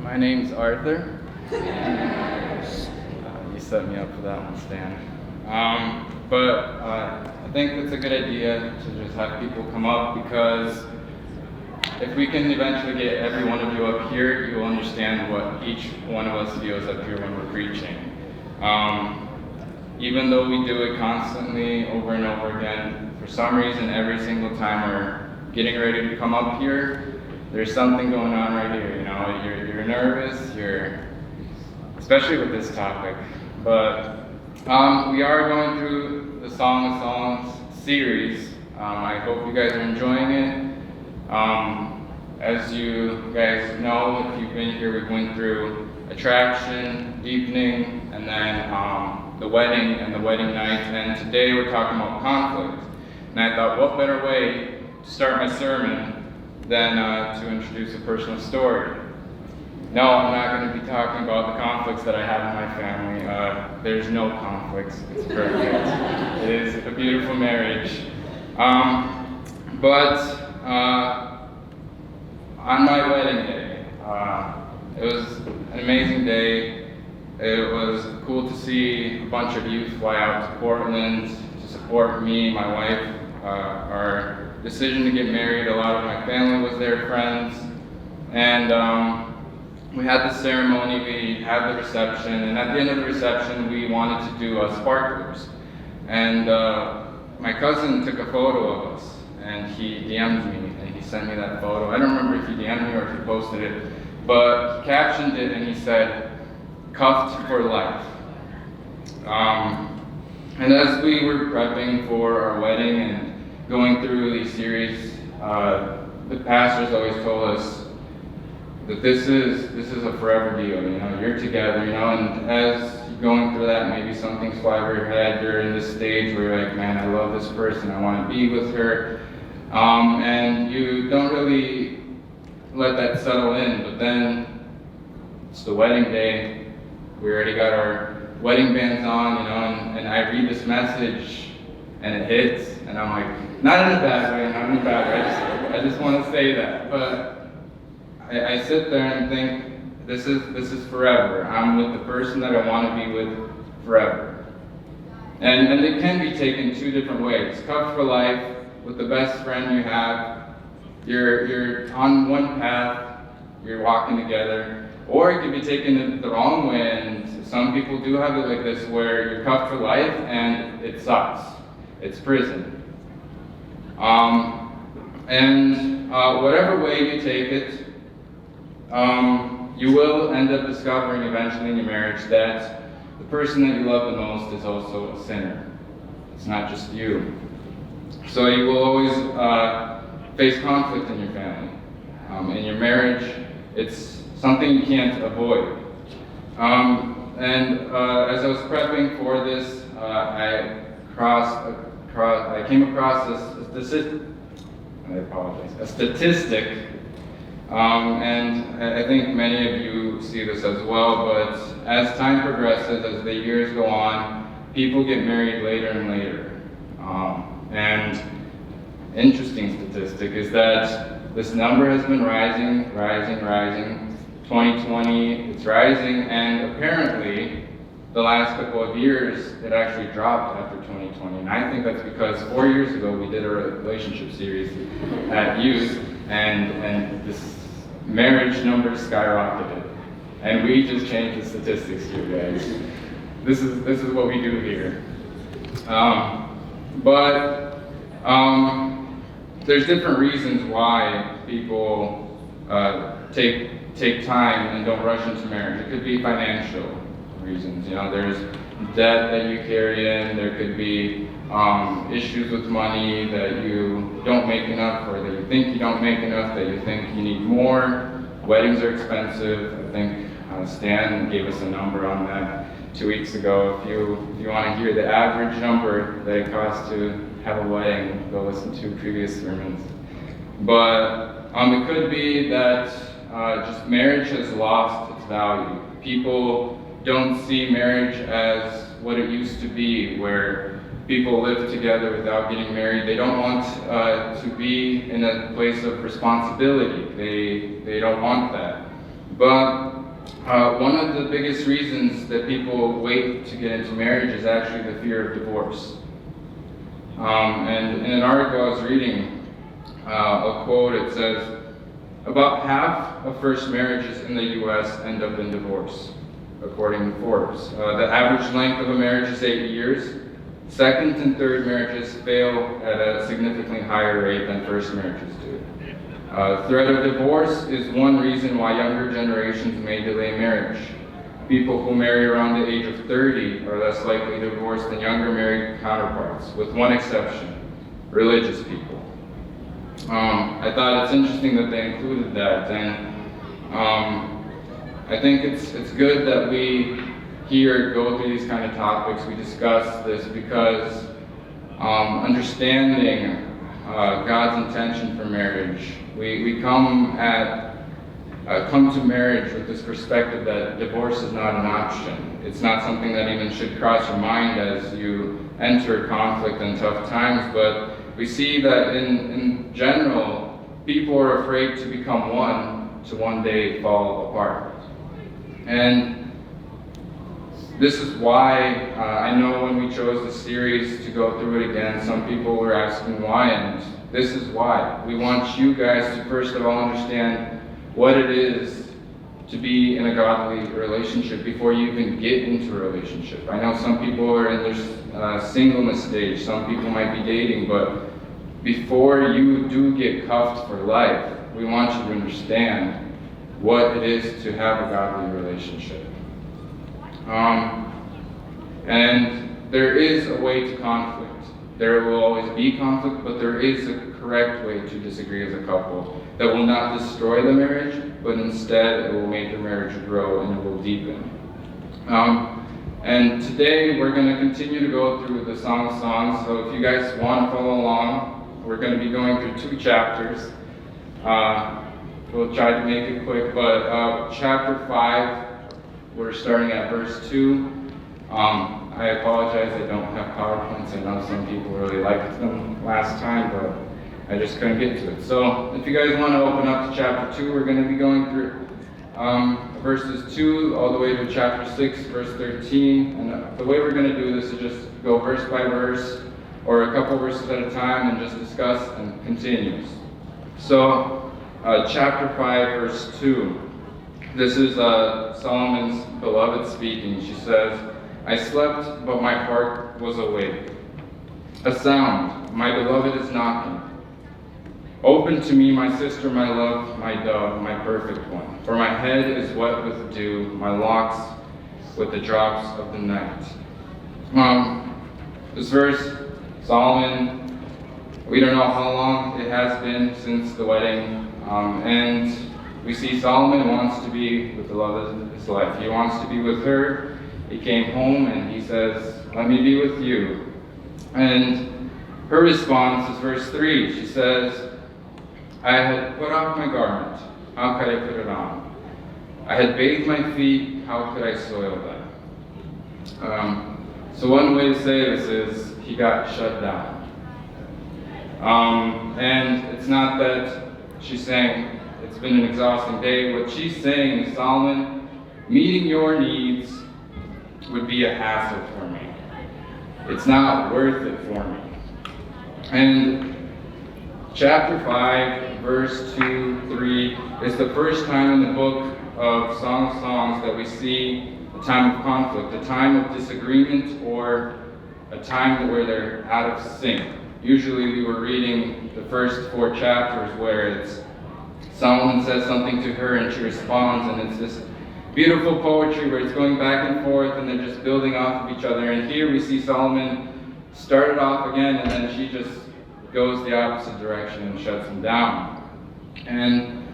My name's Arthur. You set me up for that one, Stan. I think it's a good idea to just have people come up, because if we can eventually get every one of you up here, you will understand what each one of us feels up here when we're preaching. Even though we do it constantly over and over again, for some reason every single time we're getting ready to come up here, there's something going on right here. You know, you're nervous, especially with this topic. But we are going through the Song of Songs series. I hope you guys are enjoying it. As you guys know, if you've been here, we went through attraction, deepening, and then the wedding and the wedding night. And today we're talking about conflict. And I thought, what better way to start my sermon than to introduce a personal story. No, I'm not going to be talking about the conflicts that I have in my family. There's no conflicts. It's perfect. It is a beautiful marriage. But on my wedding day, it was an amazing day. It was cool to see a bunch of youth fly out to Portland to support me, my wife, our decision to get married. A lot of my family was there, friends, and we had the ceremony, we had the reception, and at the end of the reception we wanted to do sparklers. And my cousin took a photo of us, and he DM'd me, and he sent me that photo. I don't remember if he DM'd me or if he posted it, but he captioned it and he said, "Cuffed for life." And as we were prepping for our wedding and going through these series, the pastors always told us that this is a forever deal. You know, you're together. You know, and as you're going through that, maybe something's fly over your head. You're in this stage where you're like, man, I love this person. I want to be with her, and you don't really let that settle in. But then it's the wedding day. We already got our wedding bands on, you know, and I read this message, and it hits, and I'm like, not in a bad way, not in a bad way. I just want to say that, but I sit there and think, this is forever. I'm with the person that I want to be with forever. And it can be taken two different ways. Cuffed for life, with the best friend you have. You're on one path, you're walking together. Or it can be taken the wrong way, and some people do have it like this, where you're cuffed for life and it sucks. It's prison. Whatever way you take it, you will end up discovering eventually in your marriage that the person that you love the most is also a sinner. It's not just you. So you will always face conflict in your family. In your marriage, it's something you can't avoid. As I was prepping for this, I came across a statistic, and I think many of you see this as well, but as time progresses, as the years go on, people get married later and later. And interesting statistic is that this number has been rising. 2020, it's rising, and apparently the last couple of years it actually dropped after 2020. And I think that's because 4 years ago we did a relationship series at youth, and this marriage number skyrocketed. And we just changed the statistics here, guys. This is what we do here. There's different reasons why people take time and don't rush into marriage. It could be financial reasons. You know, there's debt that you carry in. There could be issues with money, that you don't make enough, or that you think you don't make enough, that you think you need more. Weddings are expensive. I think Stan gave us a number on that 2 weeks ago. If you want to hear the average number that it costs to have a wedding, go listen to previous sermons. But it could be that just marriage has lost its value. People don't see marriage as what it used to be, where people live together without getting married. They don't want to be in a place of responsibility. They don't want that. But One of the biggest reasons that people wait to get into marriage is actually the fear of divorce. And in an article I was reading, a quote, it says, about half of first marriages in the U.S. end up in divorce, according to Forbes. The average length of a marriage is 8 years. Second and third marriages fail at a significantly higher rate than first marriages do. Threat of divorce is one reason why younger generations may delay marriage. People who marry around the age of 30 are less likely to divorce than younger married counterparts, with one exception: religious people. I thought it's interesting that they included that, and I think it's good that we here go through these kind of topics, we discuss this, because understanding God's intention for marriage, we come to marriage with this perspective that divorce is not an option. It's not something that even should cross your mind as you enter conflict and tough times, but we see that in general, people are afraid to become one to one day fall apart. And this is why I know when we chose the series to go through it again, some people were asking why, and this is why. We want you guys to first of all understand what it is to be in a godly relationship before you even get into a relationship. I know some people are in their singleness stage, some people might be dating, but before you do get cuffed for life, we want you to understand what it is to have a godly relationship. And there is a way to conflict. There will always be conflict, but there is a correct way to disagree as a couple that will not destroy the marriage, but instead it will make the marriage grow and it will deepen. And today we're going to continue to go through the Song of Songs, so if you guys want to follow along, we're going to be going through 2 chapters. We'll try to make it quick, but chapter 5, we're starting at verse 2. I apologize, I don't have PowerPoints. I know some people really liked them last time, but I just couldn't get to it. So if you guys want to open up to chapter 2, we're going to be going through verses 2 all the way to chapter 6, verse 13. And the way we're going to do this is just go verse by verse, or a couple verses at a time, and just discuss and continue. So chapter 5, verse 2. This is Solomon's beloved speaking. She says, I slept, but my heart was awake. A sound, my beloved is knocking. Open to me, my sister, my love, my dove, my perfect one. For my head is wet with dew, my locks with the drops of the night. This verse, Solomon, we don't know how long it has been since the wedding, and we see Solomon wants to be with the love of his life. He wants to be with her. He came home and he says, let me be with you. And her response is verse 3. She says, I had put off my garment. How could I put it on? I had bathed my feet. How could I soil them? So one way to say this is he got shut down. And it's not that she's saying it's been an exhausting day. What she's saying is, Solomon, meeting your needs would be a hassle for me. It's not worth it for me. And chapter 5, verse 2, 3 is the first time in the book of Song of Songs that we see a time of conflict, a time of disagreement, or a time where they're out of sync. Usually we were reading the first 4 chapters where it's Solomon says something to her and she responds, and it's this beautiful poetry where it's going back and forth and they're just building off of each other. And here we see Solomon start it off again, and then she just goes the opposite direction and shuts him down. And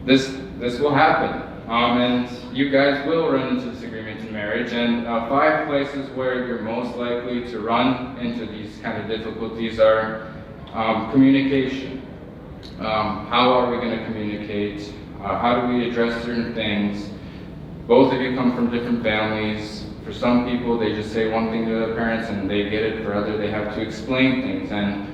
this will happen. And you guys will run into disagreements in marriage. And 5 places where you're most likely to run into these kind of difficulties are communication. How are we going to communicate? How do we address certain things? Both of you come from different families. For some people, they just say one thing to their parents and they get it. For others, they have to explain things. And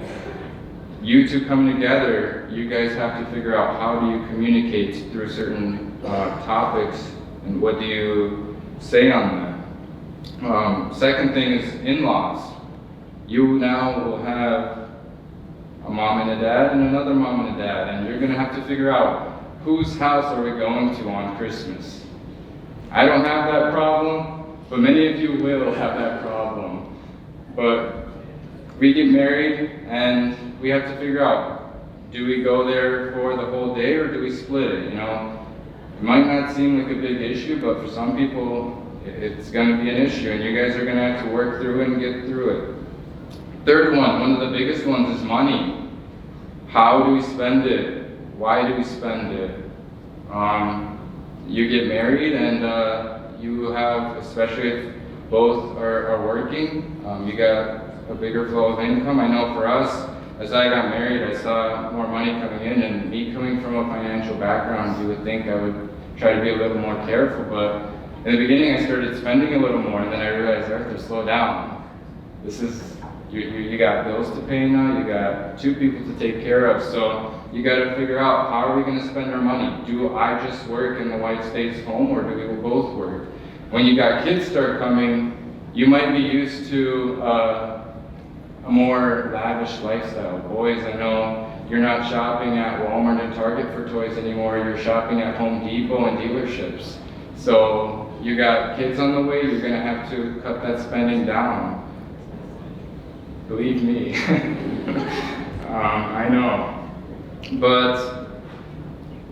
you two coming together, you guys have to figure out how do you communicate through certain topics, and what do you say on that? Second thing is in-laws. You now will have a mom and a dad and another mom and a dad, and you're going to have to figure out whose house are we going to on Christmas. I don't have that problem, but many of you will have that problem. But we get married and we have to figure out, do we go there for the whole day or do we split it? You know, it might not seem like a big issue, but for some people it's going to be an issue, and you guys are going to have to work through it and get through it. Third one of the biggest ones is money. How do we spend it? Why do we spend it? You get married and you have, especially if both are working, you got a bigger flow of income. I know for us, as I got married, I saw more money coming in, and me coming from a financial background, you would think I would try to be a little more careful, but in the beginning I started spending a little more, and then I realized, Arthur, slow down. This is, you got bills to pay now, you got two people to take care of, so you got to figure out, how are we going to spend our money? Do I just work and the wife stays home, or do we both work? When you got kids start coming, you might be used to a more lavish lifestyle. Boys, I know you're not shopping at Walmart and Target for toys anymore, you're shopping at Home Depot and dealerships. So you got kids on the way, you're going to have to cut that spending down. Believe me. I know. But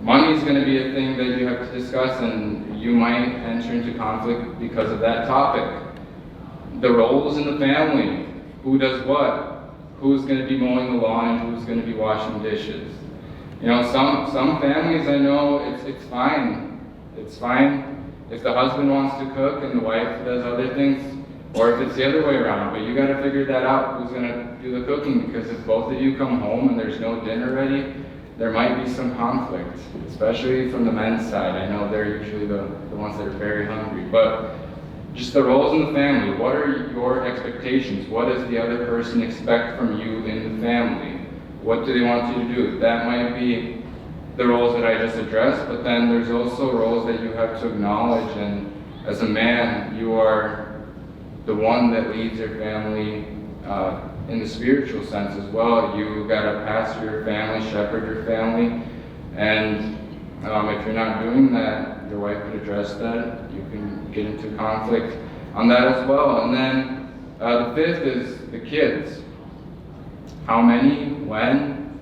money is going to be a thing that you have to discuss, and you might enter into conflict because of that topic. The roles in the family. Who does what? Who's going to be mowing the lawn and who's going to be washing dishes? You know, some families, I know it's fine. It's fine if the husband wants to cook and the wife does other things, or if it's the other way around. But you got to figure that out, who's going to do the cooking, because if both of you come home and there's no dinner ready, there might be some conflict, especially from the men's side. I know they're usually the ones that are very hungry. But just the roles in the family. What are your expectations? What does the other person expect from you in the family? What do they want you to do? That might be the roles that I just addressed, but then there's also roles that you have to acknowledge, and as a man, you are the one that leads your family in the spiritual sense as well. You gotta pastor your family, shepherd your family, and if you're not doing that, your wife could address that. You can get into conflict on that as well. And then the fifth is the kids. How many? When?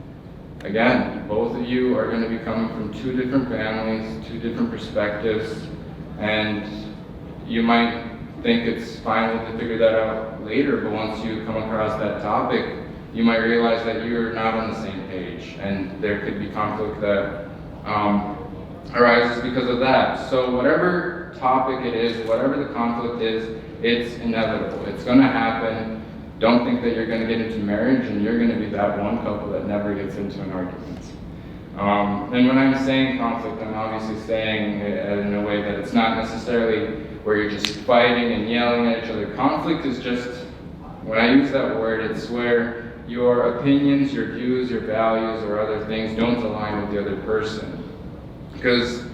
Again, both of you are going to be coming from two different families, two different perspectives, and you might think it's fine to figure that out later, but once you come across that topic, you might realize that you're not on the same page, and there could be conflict that arises because of that. So whatever topic it is, whatever the conflict is, it's inevitable. It's going to happen. Don't think that you're going to get into marriage and you're going to be that one couple that never gets into an argument. And when I'm saying conflict, I'm obviously saying it in a way that it's not necessarily where you're just fighting and yelling at each other. Conflict is just, when I use that word, it's where your opinions, your views, your values, or other things don't align with the other person. Because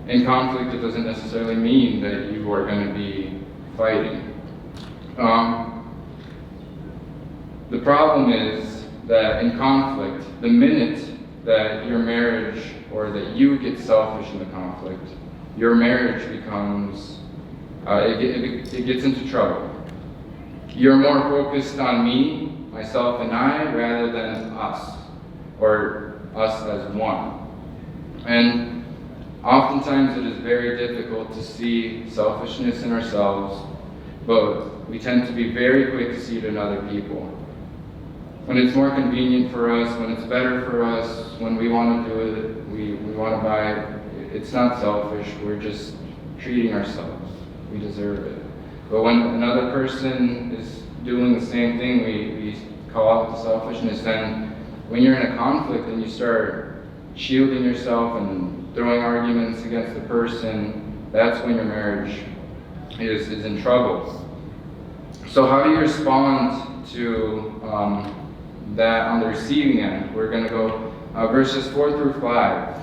in conflict, it doesn't necessarily mean that you are going to be fighting. The problem is that in conflict, the minute that your marriage, or that you get selfish in the conflict, your marriage becomes, it gets into trouble. You're more focused on me, myself and I, rather than us, or us as one. And oftentimes it is very difficult to see selfishness in ourselves, but we tend to be very quick to see it in other people. When it's more convenient for us, when it's better for us, when we want to do it, we want to buy it, it's not selfish, we're just treating ourselves. We deserve it. But when another person is doing the same thing, we call it the selfishness. And when you're in a conflict and you start shielding yourself and throwing arguments against the person, that's when your marriage is in trouble. So how do you respond to that on the receiving end? We're going to go verses 4 through 5.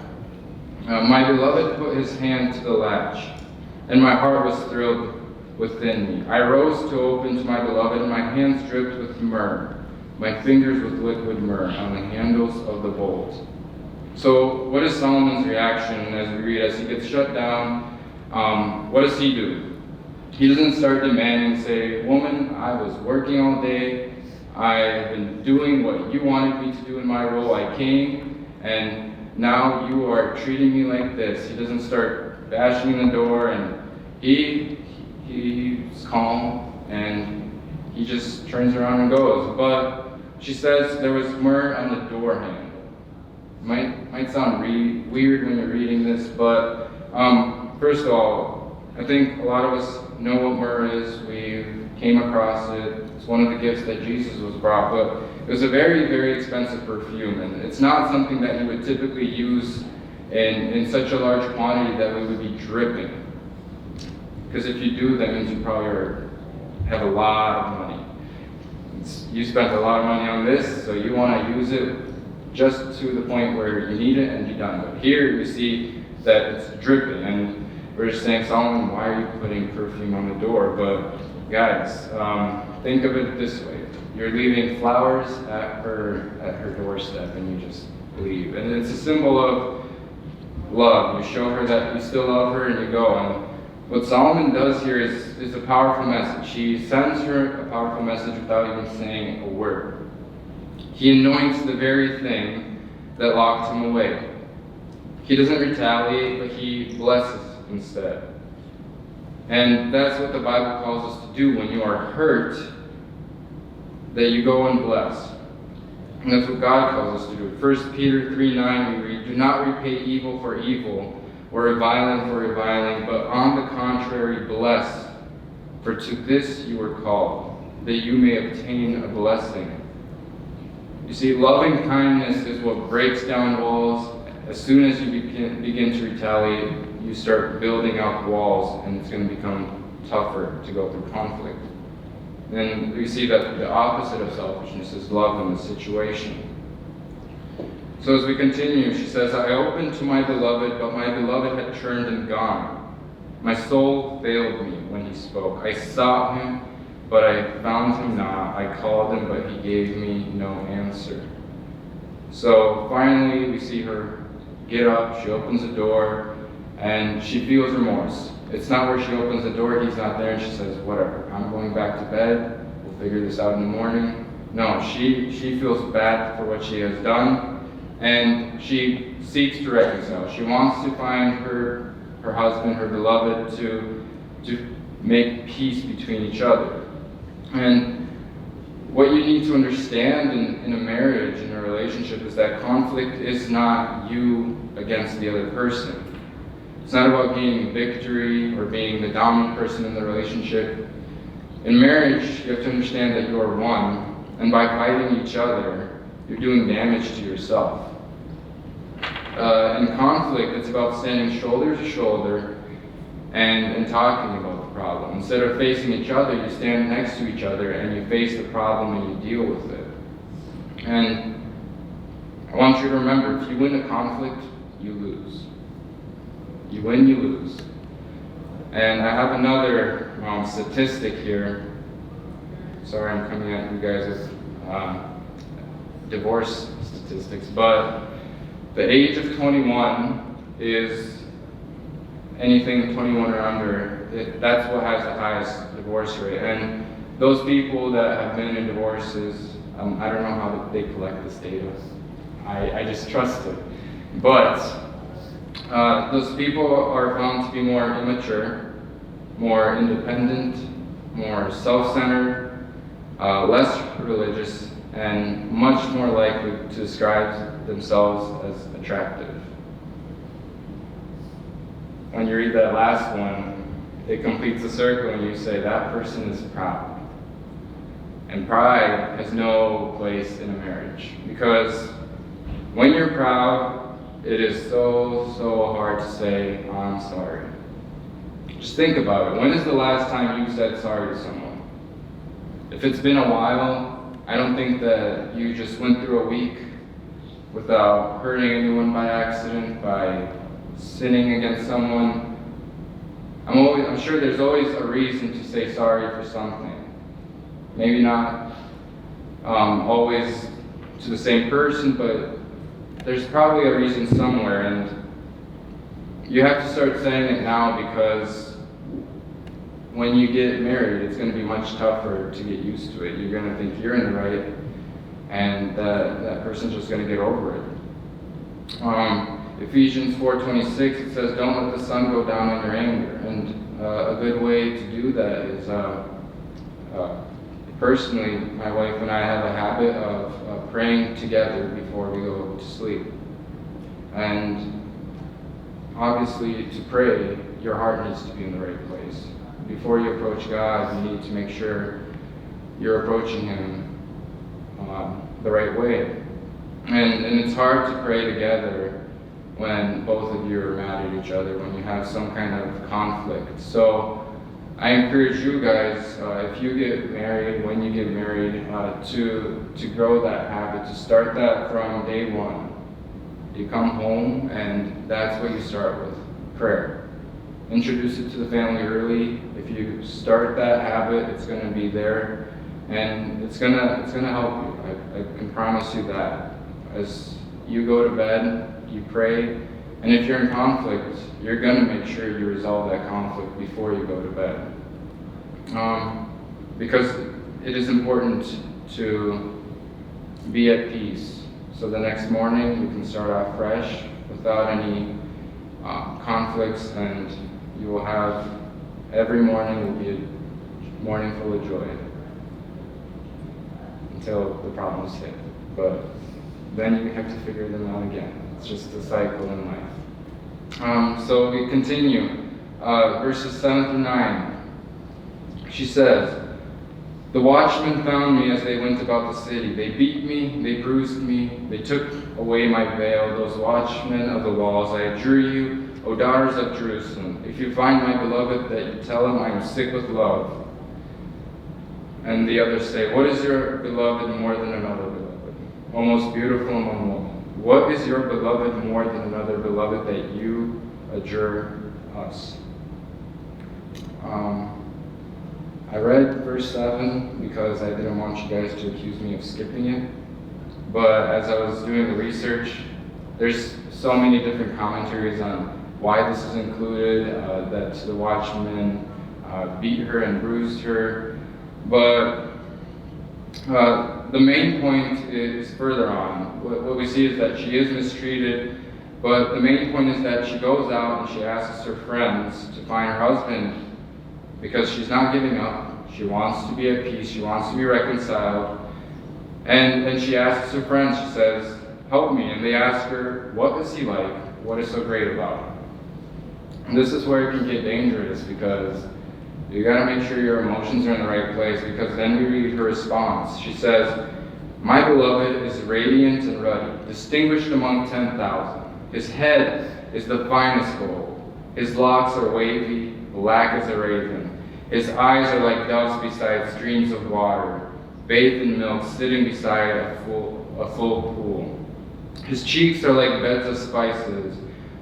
My beloved put his hand to the latch, and my heart was thrilled within me. I rose to open to my beloved, and my hands dripped with myrrh, my fingers with liquid myrrh on the handles of the bolt. So what is Solomon's reaction as we read, as he gets shut down? What does he do? He doesn't start demanding, say, woman, I was working all day, I've been doing what you wanted me to do in my role, I came, and now you are treating me like this. He doesn't start bashing in the door, and he's calm, and he just turns around and goes. But she says there was myrrh on the door handle. Might sound weird when you're reading this, but first of all, I think a lot of us know what myrrh is. We came across it. It's one of the gifts that Jesus was brought, but it was a very, very expensive perfume, and it's not something that you would typically use in such a large quantity that we would be dripping. Because if you do, that means you probably have a lot of money. You spent a lot of money on this, so you want to use it just to the point where you need it and you're done. But here you see that it's dripping, and we're just saying, Solomon, why are you putting perfume on the door? But guys, think of it this way. You're leaving flowers at her doorstep, and you just leave. And it's a symbol of love. You show her that you still love her, and you go. And what Solomon does here is a powerful message. He sends her a powerful message without even saying a word. He anoints the very thing that locked him away. He doesn't retaliate, but he blesses instead. And that's what the Bible calls us to do when you are hurt, that you go and bless. And that's what God calls us to do. 1 Peter 3:9 we read, do not repay evil for evil, or reviling for reviling, but on the contrary bless, for to this you were called, that you may obtain a blessing. You see, loving kindness is what breaks down walls. As soon as you begin to retaliate, you start building up walls, and it's going to become tougher to go through conflict. And we see that the opposite of selfishness is love in the situation. So as we continue, she says, I opened to my beloved, but my beloved had turned and gone. My soul failed me when he spoke. I sought him, but I found him not. I called him, but he gave me no answer. So finally, we see her get up. She opens the door, and she feels remorse. It's not where she opens the door, he's not there, and she says, whatever, I'm going back to bed. We'll figure this out in the morning. No, she feels bad for what she has done, and she seeks to reconcile. She wants to find her husband, her beloved, to make peace between each other. And what you need to understand in a marriage, in a relationship, is that conflict is not you against the other person. It's not about gaining victory or being the dominant person in the relationship. In marriage, you have to understand that you are one, and by fighting each other, you're doing damage to yourself. In conflict, it's about standing shoulder to shoulder and talking about the problem. Instead of facing each other, you stand next to each other and you face the problem and you deal with it. And I want you to remember, if you win a conflict, you lose. You win, you lose. And I have another statistic here. Sorry, I'm coming at you guys with divorce statistics, but the age of 21 is anything 21 or under. That's what has the highest divorce rate. And those people that have been in divorces, I don't know how they collect this data. I just trust it. But those people are found to be more immature, more independent, more self-centered, less religious, and much more likely to describe themselves as attractive. When you read that last one, it completes the circle and you say that person is proud. And pride has no place in a marriage, because when you're proud, it is so hard to say, I'm sorry. Just think about it. When is the last time you said sorry to someone? If it's been a while, I don't think that you just went through a week without hurting anyone by accident, by sinning against someone, I'm sure there's always a reason to say sorry for something. Maybe not always to the same person, but there's probably a reason somewhere, and you have to start saying it now, because when you get married, it's going to be much tougher to get used to it. You're going to think you're in the right, and that person's just going to get over it. Ephesians 4:26, it says, "Don't let the sun go down in your anger." And a good way to do that is, personally, my wife and I have a habit of praying together before we go to sleep. And obviously, to pray, your heart needs to be in the right place. Before you approach God, you need to make sure you're approaching Him the right way. And it's hard to pray together when both of you are mad at each other, when you have some kind of conflict. So I encourage you guys, if you get married, when you get married, to grow that habit, to start that from day one. You come home, and that's what you start with, prayer. Introduce it to the family early. If you start that habit, it's going to be there, and it's gonna help you. I can promise you that. As you go to bed, you pray, and if you're in conflict, you're going to make sure you resolve that conflict before you go to bed. Because it is important to be at peace, so the next morning you can start off fresh without any conflicts, and you will have, every morning will be a morning full of joy until the problems hit. But then you have to figure them out again. It's just a cycle in life. So we continue. Verses 7 through 9. She says, "The watchmen found me as they went about the city. They beat me, they bruised me, they took away my veil. Those watchmen of the walls, I adjure you, O daughters of Jerusalem, if you find my beloved, that you tell him I am sick with love." And the others say, "What is your beloved more than another beloved? O most beautiful among women, what is your beloved more than another beloved that you adjure us?" I read verse 7 because I didn't want you guys to accuse me of skipping it. But as I was doing the research, there's so many different commentaries on why this is included, that the watchmen beat her and bruised her. But the main point is further on. What we see is that she is mistreated, but the main point is that she goes out and she asks her friends to find her husband, because she's not giving up. She wants to be at peace. She wants to be reconciled. And she asks her friends, she says, "Help me." And they ask her, "What is he like? What is so great about him?" And this is where it can get dangerous, because you got to make sure your emotions are in the right place, because then we read her response. She says, "My beloved is radiant and ruddy, distinguished among 10,000. His head is the finest gold. His locks are wavy, black as a raven. His eyes are like doves beside streams of water, bathed in milk, sitting beside a full pool. His cheeks are like beds of spices,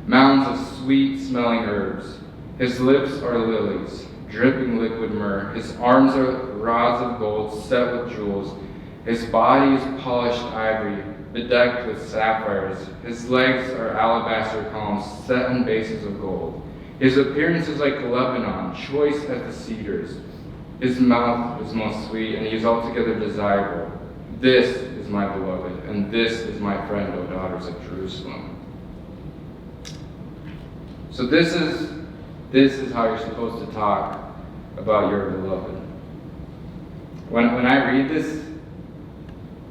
mounds of sweet-smelling herbs. His lips are lilies, dripping liquid myrrh. His arms are rods of gold set with jewels. His body is polished ivory, bedecked with sapphires. His legs are alabaster columns set in bases of gold. His appearance is like Lebanon, choice as the cedars. His mouth is most sweet, and he is altogether desirable. This is my beloved, and this is my friend, O daughters of Jerusalem." So this is how you're supposed to talk about your beloved. When I read this,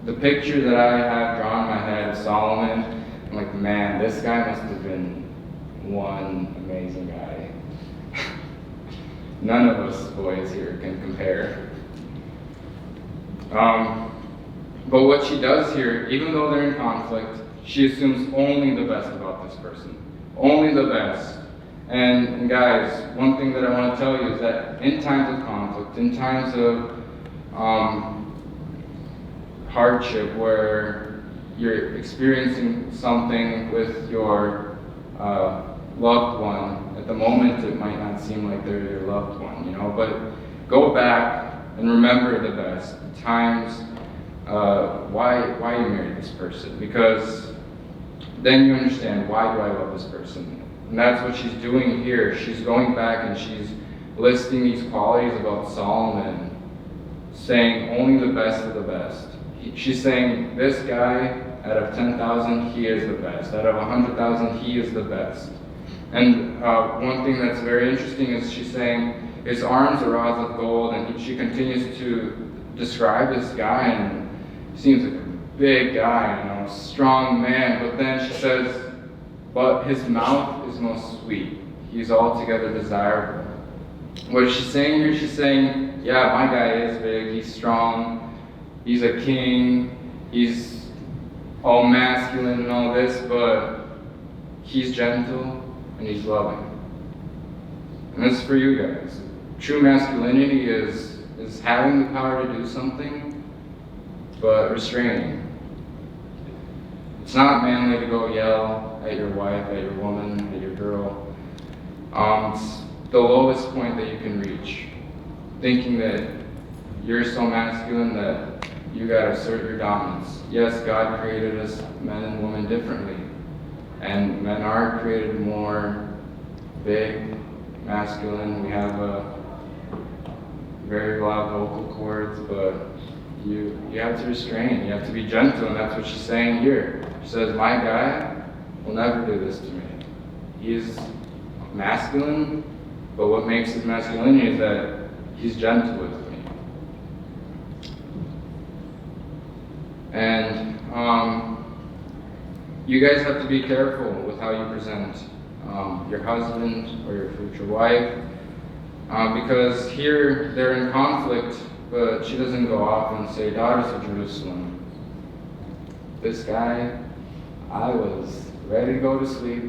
the picture that I have drawn in my head of Solomon, I'm like, man, this guy must have been one amazing guy. None of us boys here can compare. But what she does here, even though they're in conflict, she assumes only the best about this person. Only the best. And guys, one thing that I want to tell you is that in times of conflict, in times of hardship, where you're experiencing something with your loved one. At the moment, it might not seem like they're your loved one, you know, but go back and remember the best, the times, why you married this person, because then you understand, why do I love this person? And that's what she's doing here. She's going back and she's listing these qualities about Solomon, saying only the best of the best. She's saying, this guy, out of 10,000, he is the best. Out of 100,000, he is the best. And one thing that's very interesting is she's saying, his arms are rods of gold, and she continues to describe this guy, and he seems like a big guy, you know, strong man, but then she says, but his mouth is most sweet. He's altogether desirable. What is she saying here? She's saying, yeah, my guy is big, he's strong, he's a king, he's all masculine and all this, but he's gentle and he's loving. And this is for you guys. True masculinity is having the power to do something, but restraining. It's not manly to go yell at your wife, at your woman, at your girl. It's the lowest point that you can reach. Thinking that you're so masculine that you gotta assert your dominance. Yes, God created us, men and women, differently. And men are created more big, masculine. We have very loud vocal cords, but you have to restrain. You have to be gentle, and that's what she's saying here. She says, my guy will never do this to me. He is masculine, but what makes his masculinity is that he's gentle with me. And you guys have to be careful with how you present your husband or your future wife, because here they're in conflict, but she doesn't go off and say, daughters of Jerusalem, this guy, I was ready to go to sleep.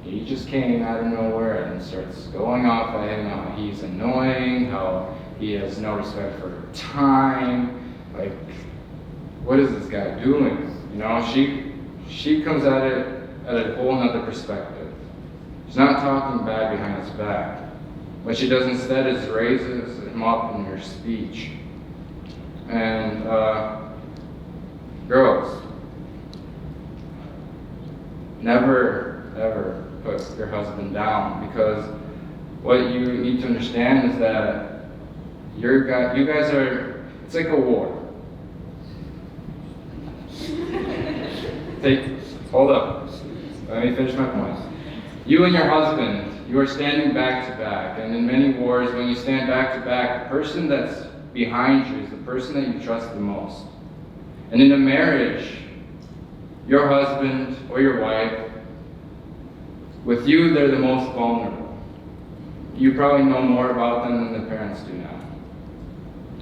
He just came out of nowhere and starts going off at him, how he's annoying, how he has no respect for time. Like, what is this guy doing? You know, she comes at it at a whole nother perspective. She's not talking bad behind his back. What she does instead is raises him up in her speech. And girls, never ever put your husband down, because what you need to understand is that you guys are, it's like a war. Hold up. Let me finish my point. You and your husband, you are standing back to back, and in many wars, when you stand back to back, the person that's behind you is the person that you trust the most. And in a marriage, your husband or your wife, with you, they're the most vulnerable. You probably know more about them than the parents do now.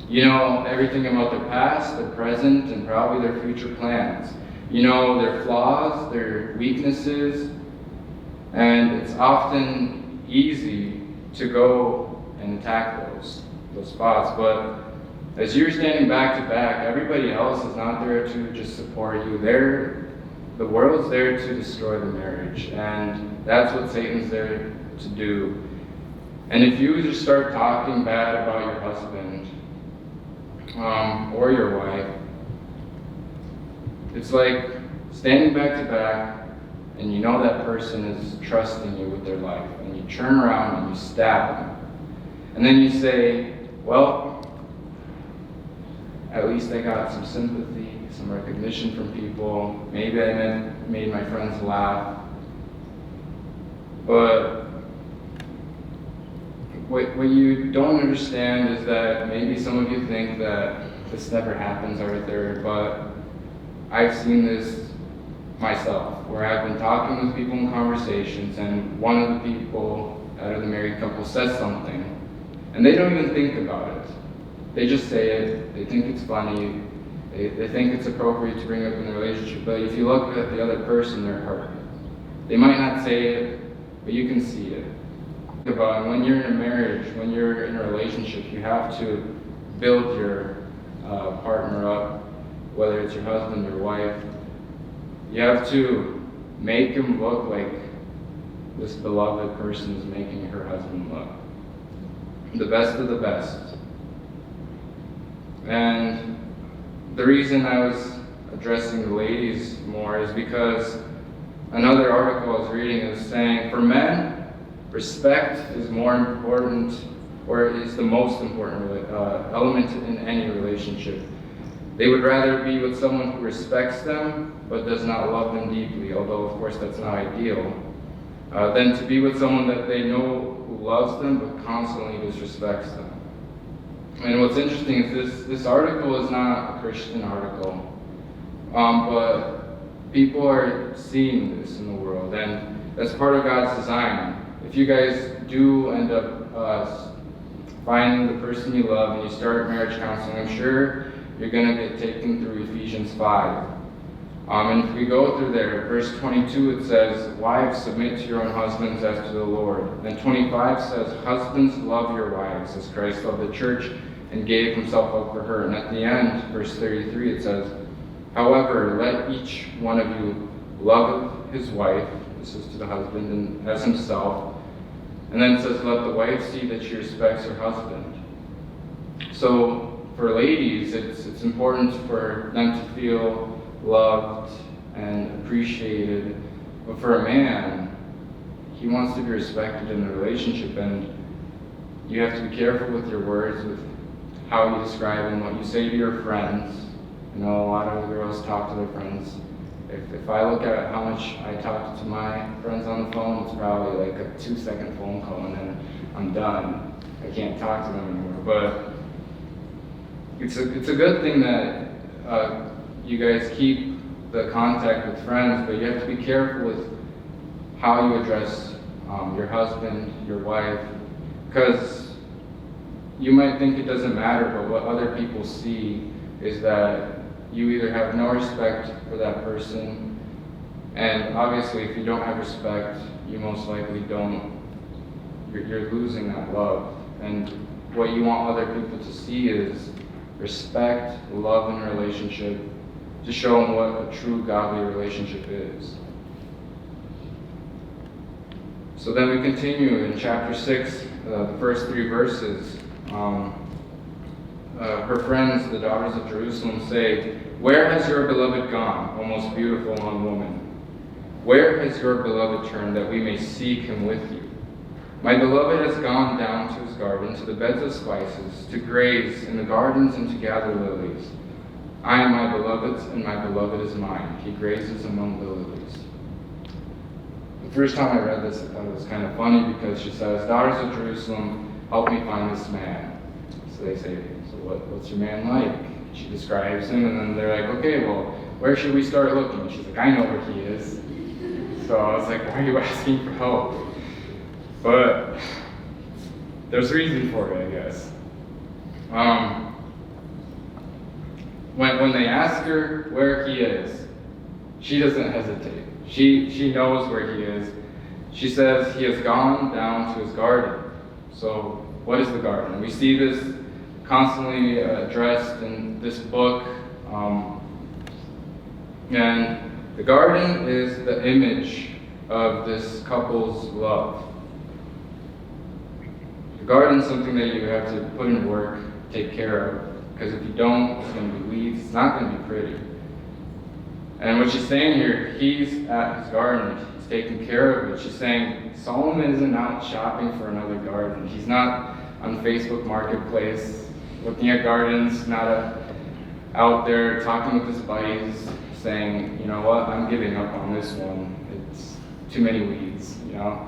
You know everything about their past, their present, and probably their future plans. You know their flaws, their weaknesses, and it's often easy to go and attack those spots. But as you're standing back to back, everybody else is not there to just support you. The world's there to destroy the marriage, and that's what Satan's there to do. And if you just start talking bad about your husband or your wife, it's like standing back to back, and you know that person is trusting you with their life, and you turn around and you stab them. And then you say, well, at least I got some sympathy, some recognition from people. Maybe I made my friends laugh. But what you don't understand is that maybe some of you think that this never happens, Arthur, but I've seen this myself, where I've been talking with people in conversations, and one of the people out of the married couple says something, and they don't even think about it. They just say it, they think it's funny, they think it's appropriate to bring up in a relationship, but if you look at the other person, they're hurt. They might not say it, but you can see it. About when you're in a marriage, when you're in a relationship, you have to build your partner up, whether it's your husband or wife. You have to make him look like this beloved person is making her husband look. The best of the best. And the reason I was addressing the ladies more is because another article I was reading is saying, for men, respect is more important, or is the most important element in any relationship. They would rather be with someone who respects them, but does not love them deeply, although of course that's not ideal, than to be with someone that they know who loves them, but constantly disrespects them. And what's interesting is this article is not a Christian article, but people are seeing this in the world, and that's part of God's design. If you guys do end up finding the person you love and you start marriage counseling, I'm sure you're going to get taken through Ephesians 5. And if we go through there, verse 22 it says, "Wives, submit to your own husbands as to the Lord." Then 25 says, "Husbands, love your wives as Christ loved the church and gave himself up for her." And at the end, verse 33, it says, "However, let each one of you love his wife," this is to the husband, "and as himself." And then it says, "Let the wife see that she respects her husband." So for ladies, it's important for them to feel loved and appreciated. But for a man, he wants to be respected in the relationship, and you have to be careful with your words, with how you describe and what you say to your friends. You know, a lot of girls talk to their friends. If I look at how much I talk to my friends on the phone, it's probably like a 2-second phone call and then I'm done. I can't talk to them anymore. But it's a good thing that you guys keep the contact with friends, but you have to be careful with how you address your husband, your wife, because you might think it doesn't matter, but what other people see is that you either have no respect for that person, and obviously if you don't have respect, you most likely you're losing that love. And what you want other people to see is respect, love in a relationship, to show them what a true godly relationship is. So then we continue in chapter 6, the first 3 verses. Her friends, the daughters of Jerusalem, say, "Where has your beloved gone, O most beautiful among women? Where has your beloved turned, that we may seek him with you? My beloved has gone down to his garden, to the beds of spices, to graze in the gardens and to gather lilies. I am my beloved's, and my beloved is mine. He grazes among the lilies." The first time I read this, I thought it was kind of funny, because she says, "Daughters of Jerusalem, help me find this man." So they say, "So what's your man like?" She describes him, and then they're like, "Okay, well, where should we start looking?" She's like, "I know where he is." So I was like, "Why are you asking for help?" But there's reason for it, I guess. When they ask her where he is, she doesn't hesitate. She knows where he is. She says he has gone down to his garden. So what is the garden? We see this constantly addressed in this book. And the garden is the image of this couple's love. The garden is something that you have to put in work, take care of, because if you don't, it's going to be weeds, it's not going to be pretty. And what she's saying here, he's at his garden, he's taking care of it. She's saying Solomon isn't out shopping for another garden. He's not on Facebook Marketplace looking at gardens, not out there talking with his buddies, saying, "You know what, I'm giving up on this one. It's too many weeds," you know.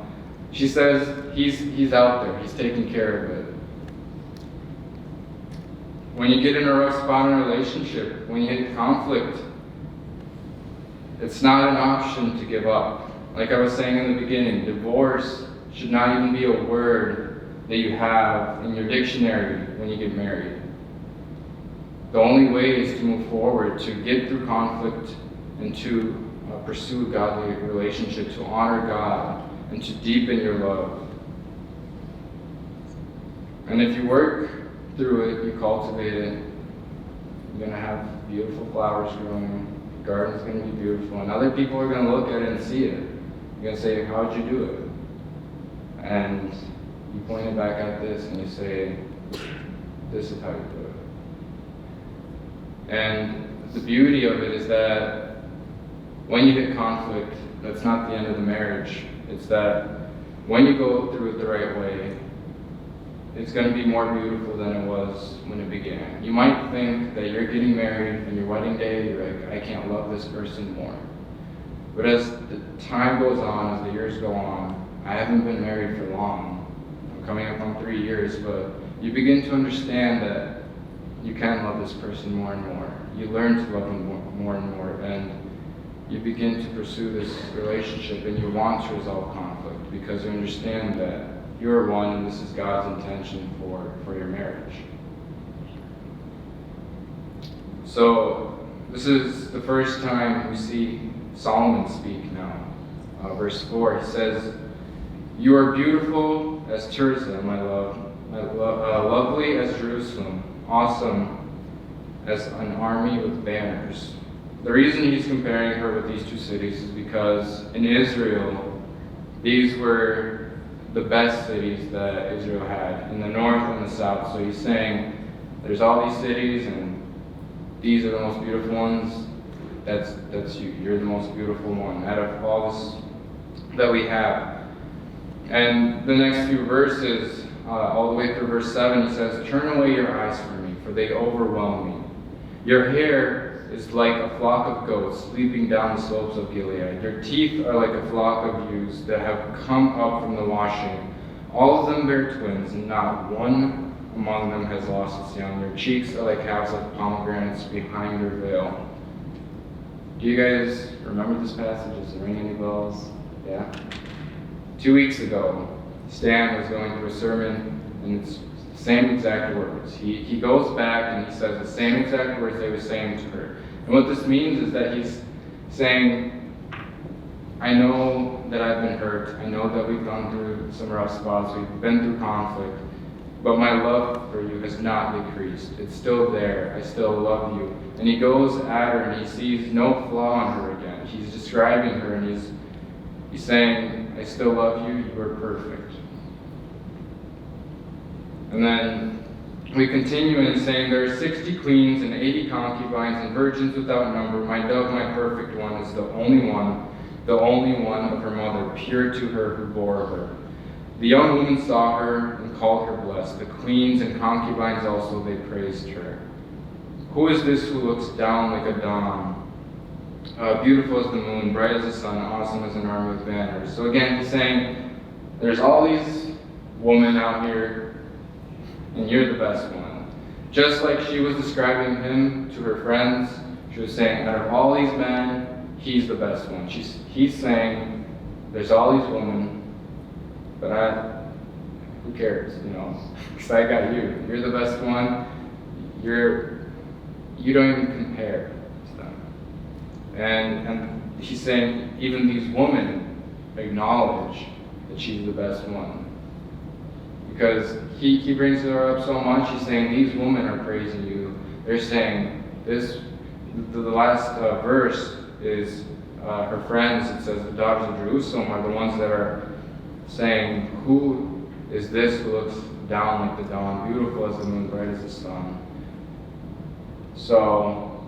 She says he's out there, he's taking care of it. When you get in a rough spot in a relationship, when you hit conflict, it's not an option to give up. Like I was saying in the beginning, divorce should not even be a word that you have in your dictionary when you get married. The only way is to move forward, to get through conflict, and to pursue a godly relationship, to honor God, and to deepen your love. And if you work through it, you cultivate it, you're going to have beautiful flowers growing, the garden's going to be beautiful, and other people are going to look at it and see it. You're going to say, "How'd you do it?" and you point it back at this and you say, this is how you do it. And the beauty of it is that when you hit conflict, that's not the end of the marriage. It's that when you go through it the right way, it's going to be more beautiful than it was when it began. You might think that you're getting married and your wedding day, you're like, I can't love this person more. But as the time goes on, as the years go on, I haven't been married for long. I'm coming up on 3 years, but you begin to understand that you can love this person more and more. You learn to love them more and more, and you begin to pursue this relationship, and you want to resolve conflict because you understand that you're one and this is God's intention for your marriage. So this is the first time we see Solomon speak now. Verse 4, he says, "You are beautiful as Tirzah, my love, lovely as Jerusalem, awesome as an army with banners." The reason he's comparing her with these two cities is because in Israel, these were the best cities that Israel had, in the north and the south. So he's saying, there's all these cities, and these are the most beautiful ones. That's you. You're the most beautiful one out of all this that we have. And the next few verses, all the way through verse 7, he says, "Turn away your eyes from me, for they overwhelm me. Your hair is like a flock of goats leaping down the slopes of Gilead. Your teeth are like a flock of ewes that have come up from the washing. All of them bear twins, and not one among them has lost its young. Your cheeks are like halves of pomegranates behind your veil." Do you guys remember this passage? Does it ring any bells? Yeah? 2 weeks ago, Stan was going through a sermon, and it's the same exact words. He goes back and he says the same exact words they were saying to her. And what this means is that he's saying, I know that I've been hurt. I know that we've gone through some rough spots. We've been through conflict. But my love for you has not decreased. It's still there. I still love you. And he goes at her and he sees no flaw in her again. He's describing her and he's saying, I still love you. You are perfect. And then we continue and he's saying, there are 60 queens and 80 concubines and virgins without number. My dove, my perfect one, is the only one of her mother, pure to her who bore her. The young woman saw her and called her blessed. The queens and concubines also, they praised her. Who is this who looks down like a dawn? Beautiful as the moon, bright as the sun, awesome as an army with banners. So again, he's saying, there's all these women out here, and you're the best one. Just like she was describing him to her friends, she was saying, out of all these men, he's the best one. He's saying, there's all these women, but who cares, because I got you. You're the best one. You don't even compare to them. And he's saying, even these women acknowledge that she's the best one. Because he brings her up so much, he's saying, these women are praising you. They're saying, the last verse is her friends, it says, the daughters of Jerusalem are the ones that are saying, who is this who looks down like the dawn, beautiful as the moon, bright as the sun? So,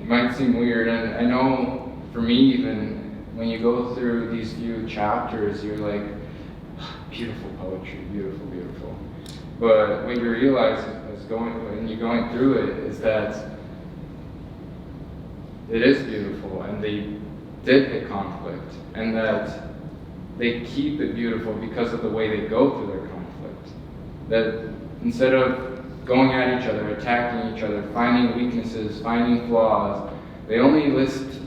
it might seem weird, and I know for me even, when you go through these few chapters, you're like, beautiful poetry, beautiful, beautiful. But what you realize when you're going through it is that it is beautiful, and they did hit conflict, and that they keep it beautiful because of the way they go through their conflict. That instead of going at each other, attacking each other, finding weaknesses, finding flaws, they only list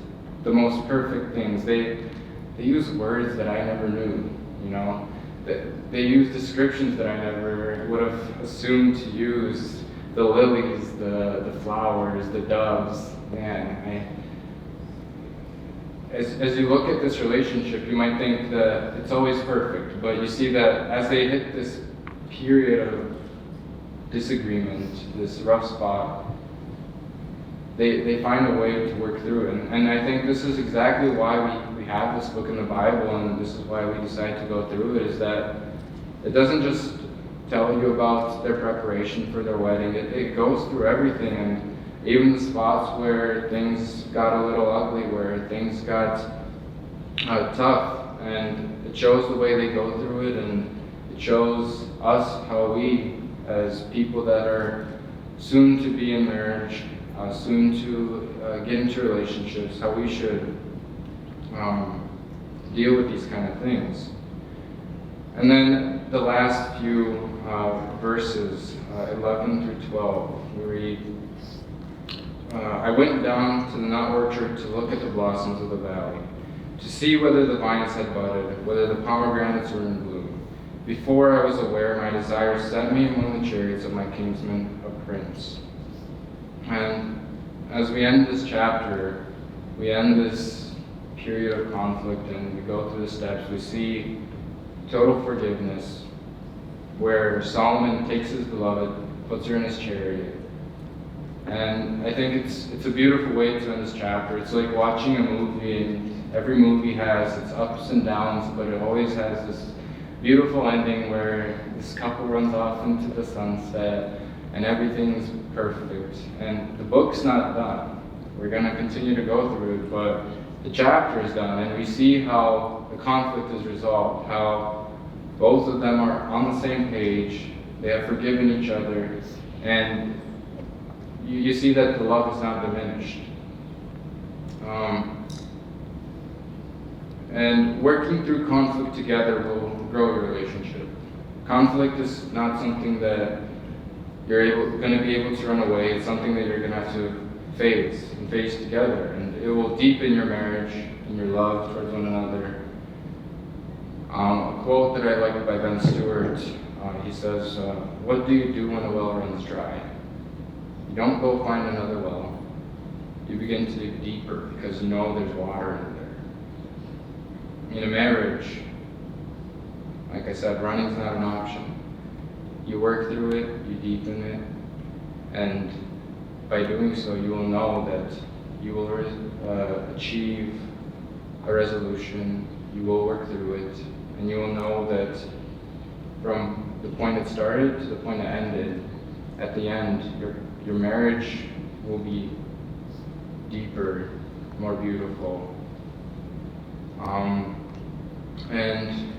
the most perfect things. They use words that I never knew, They use descriptions that I never would have assumed to use. The lilies, the flowers, the doves. Man, as you look at this relationship, you might think that it's always perfect, but you see that as they hit this period of disagreement, this rough spot, they find a way to work through it. And I think this is exactly why we have this book in the Bible, and this is why we decide to go through it, is that it doesn't just tell you about their preparation for their wedding. It goes through everything, and even the spots where things got a little ugly, where things got tough, and it shows the way they go through it, and it shows us how we, as people that are soon to be in marriage, soon to get into relationships, how we should deal with these kind of things. And then the last few verses, 11 through 12, we read, I went down to the nut orchard to look at the blossoms of the valley, to see whether the vines had budded, whether the pomegranates were in bloom. Before I was aware, my desire set me among the chariots of my kinsman, a prince. And as we end this chapter, we end this period of conflict, and we go through the steps. We see total forgiveness, where Solomon takes his beloved, puts her in his chariot. And I think it's a beautiful way to end this chapter. It's like watching a movie, and every movie has its ups and downs, but it always has this beautiful ending where this couple runs off into the sunset and everything's perfect. And the book's not done. We're going to continue to go through it, but the chapter is done, and we see how the conflict is resolved, how both of them are on the same page, they have forgiven each other, and you see that the love is not diminished. And working through conflict together will grow your relationship. Conflict is not something that you're going to be able to run away. It's something that you're going to have to face together, and it will deepen your marriage and your love towards one another. A quote that I like by Ben Stewart, he says, what do you do when a well runs dry? You don't go find another well. You begin to dig deeper because you know there's water in there. In a marriage, like I said, running's not an option. You work through it, you deepen it, and by doing so, you will know that you will achieve a resolution, you will work through it, and you will know that from the point it started to the point it ended, at the end, your marriage will be deeper, more beautiful. And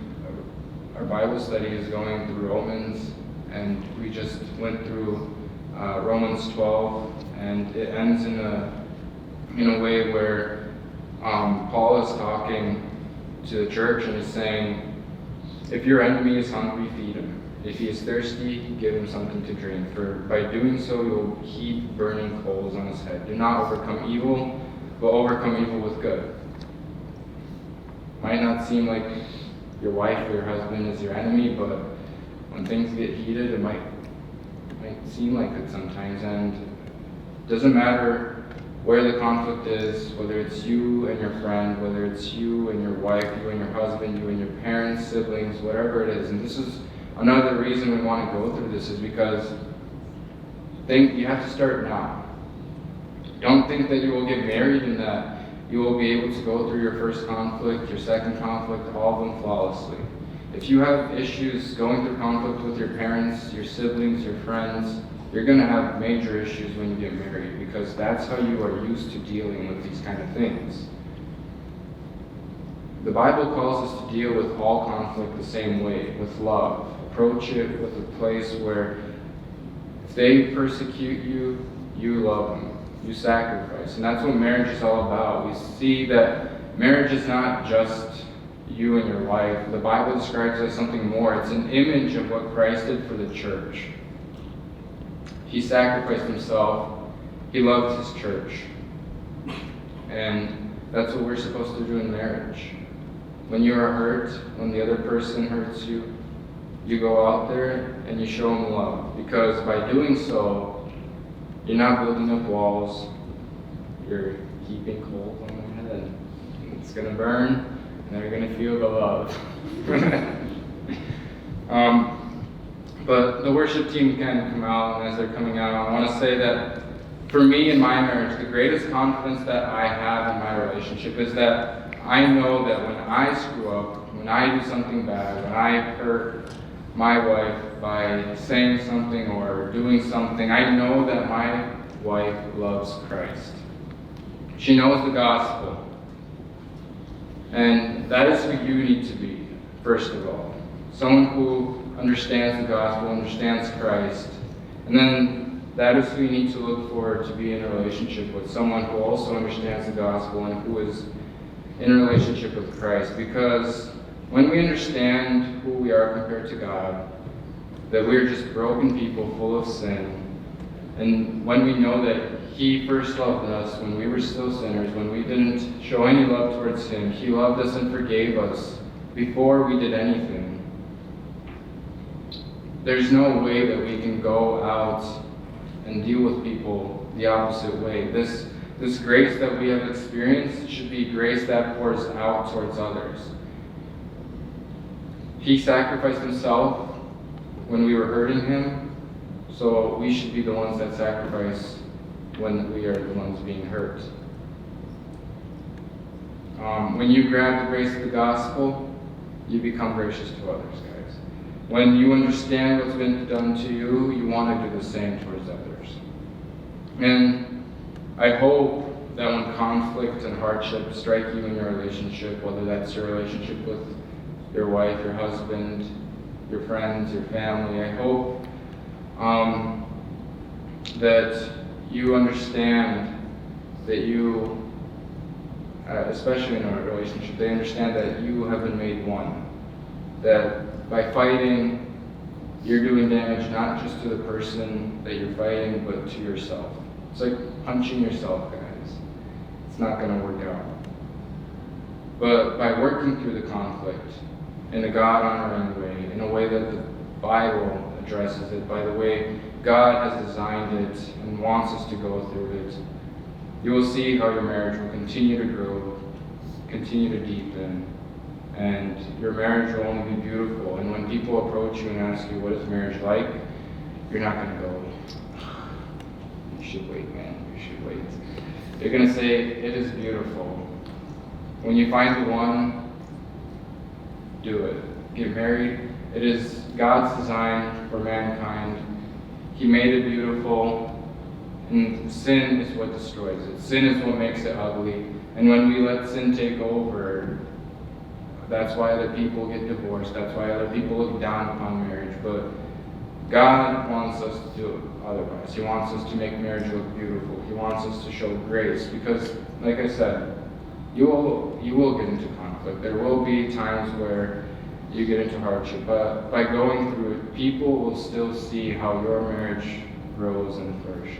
our Bible study is going through Romans, and we just went through Romans 12, and it ends in a way where Paul is talking to the church, and he's saying, if your enemy is hungry, feed him. If he is thirsty, give him something to drink. For by doing so, you'll heap burning coals on his head. Do not overcome evil, but overcome evil with good. Might not seem like your wife or your husband is your enemy, but when things get heated, it might seem like it sometimes. And it doesn't matter where the conflict is, whether it's you and your friend, whether it's you and your wife, you and your husband, you and your parents, siblings, whatever it is. And this is another reason we want to go through this, is because you have to start now. Don't think that you will get married and that you will be able to go through your first conflict, your second conflict, all of them flawlessly. If you have issues going through conflict with your parents, your siblings, your friends, you're going to have major issues when you get married, because that's how you are used to dealing with these kind of things. The Bible calls us to deal with all conflict the same way, with love. Approach it with a place where if they persecute you, you love them. You sacrifice. And that's what marriage is all about. We see that marriage is not just you and your wife. The Bible describes it as something more. It's an image of what Christ did for the church. He sacrificed himself. He loved his church. And that's what we're supposed to do in marriage. When you are hurt, when the other person hurts you, you go out there and you show them love. Because by doing so, you're not building up walls, you're heaping coals on their head. It's going to burn, and they're going to feel the love. But the worship team can come out, and as they're coming out, I want to say that for me in my marriage, the greatest confidence that I have in my relationship is that I know that when I screw up, when I do something bad, when I hurt my wife by saying something or doing something, I know that my wife loves Christ. She knows the gospel. And that is who you need to be, first of all. Someone who understands the gospel, understands Christ. And then that is who you need to look for to be in a relationship with, someone who also understands the gospel and who is in a relationship with Christ. Because when we understand who we are compared to God, that we are just broken people full of sin, and when we know that He first loved us when we were still sinners, when we didn't show any love towards Him, He loved us and forgave us before we did anything. There's no way that we can go out and deal with people the opposite way. This grace that we have experienced should be grace that pours out towards others. He sacrificed Himself when we were hurting Him, so we should be the ones that sacrifice when we are the ones being hurt. When you grab the grace of the gospel, you become gracious to others, guys. When you understand what's been done to you, you want to do the same towards others. And I hope that when conflict and hardship strike you in your relationship, whether that's your relationship with your wife, your husband, your friends, your family, I hope that you understand that you, especially in a relationship, they understand that you have been made one. That by fighting, you're doing damage not just to the person that you're fighting, but to yourself. It's like punching yourself, guys. It's not going to work out. But by working through the conflict in a God-honoring way, in a way that the Bible addresses it, by the way God has designed it and wants us to go through it, you will see how your marriage will continue to grow, continue to deepen, and your marriage will only be beautiful. And when people approach you and ask you, what is marriage like? You're not going to go, you should wait, man, you should wait. You're going to say, it is beautiful. When you find the one, do it. Get married. It is God's design for mankind. He made it beautiful, and sin is what destroys it. Sin is what makes it ugly. And when we let sin take over, that's why other people get divorced. That's why other people look down upon marriage. But God wants us to do it otherwise. He wants us to make marriage look beautiful. He wants us to show grace. Because, like I said, you will get into conflict. There will be times where you get into hardship. But by going through it, people will still see how your marriage grows and flourishes.